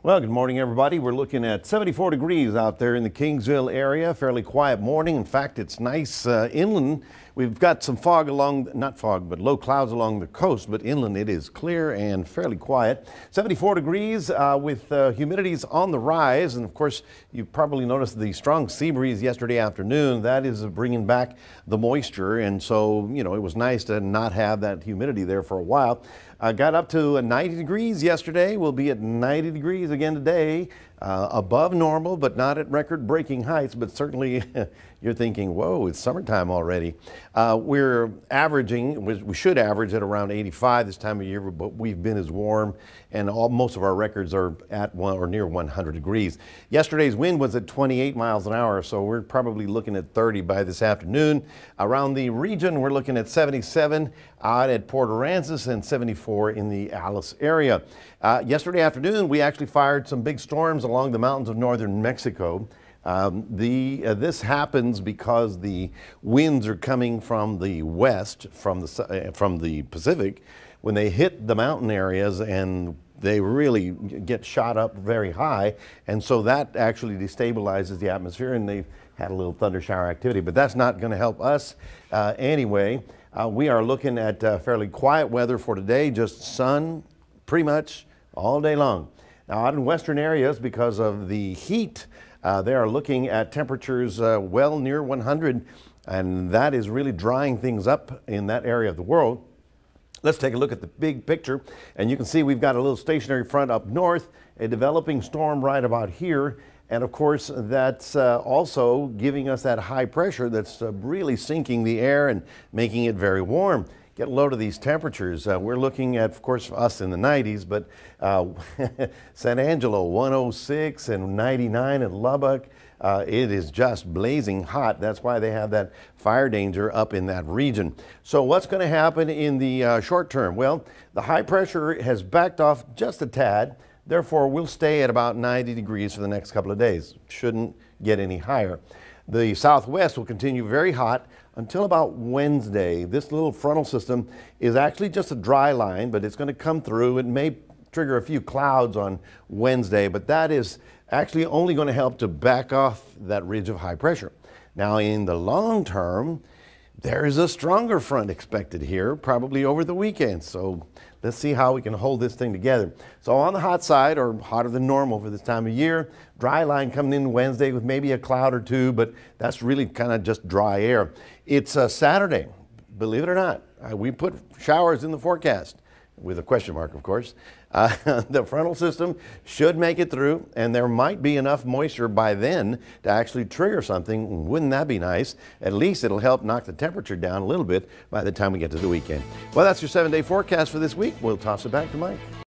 Well, good morning, everybody. We're looking at 74 degrees out there in the Kingsville area. Fairly quiet morning. In fact, it's nice inland. We've got some fog along, not fog, but low clouds along the coast, but inland it is clear and fairly quiet. 74 degrees with humidities on the rise. And of course, you probably noticed the strong sea breeze yesterday afternoon. That is bringing back the moisture. And so, you know, it was nice to not have that humidity there for a while. Got up to 90 degrees yesterday. We'll be at 90 degrees again today. Above normal, but not at record-breaking heights, but certainly you're thinking, whoa, it's summertime already. We're averaging, we should average at around 85 this time of year, but we've been as warm, and most of our records are at or near 100 degrees. Yesterday's wind was at 28 miles an hour, so we're probably looking at 30 by this afternoon. Around the region, we're looking at 77 out at Port Aransas and 74 in the Alice area. Yesterday afternoon, we actually fired some big storms along the mountains of northern Mexico. This happens because the winds are coming from the west, from the Pacific, when they hit the mountain areas, and they really get shot up very high, and so that actually destabilizes the atmosphere, and they've had a little thunder shower activity, but that's not going to help us anyway. We are looking at fairly quiet weather for today, just sun pretty much all day long. Now, out in western areas, because of the heat, they are looking at temperatures well near 100, and that is really drying things up in that area of the world. Let's take a look at the big picture, and you can see we've got a little stationary front up north, a developing storm right about here, and of course that's also giving us that high pressure that's really sinking the air and making it very warm. Get low to these temperatures. We're looking at, of course, us in the 90s, but San Angelo 106 and 99 in Lubbock. It is just blazing hot. That's why they have that fire danger up in that region. So what's going to happen in the short term? Well, the high pressure has backed off just a tad. Therefore, we'll stay at about 90 degrees for the next couple of days. Shouldn't get any higher. The southwest will continue very hot until about Wednesday. This little frontal system is actually just a dry line, but it's going to come through. It may trigger a few clouds on Wednesday, but that is actually only going to help to back off that ridge of high pressure. Now, in the long term, there is a stronger front expected here, probably over the weekend. So let's see how we can hold this thing together. So on the hot side, or hotter than normal for this time of year, dry line coming in Wednesday with maybe a cloud or two, but that's really kind of just dry air. It's Saturday, believe it or not. We put showers in the forecast, with a question mark, of course. The frontal system should make it through, and there might be enough moisture by then to actually trigger something. Wouldn't that be nice? At least it'll help knock the temperature down a little bit by the time we get to the weekend. Well, that's your 7-day forecast for this week. We'll toss it back to Mike.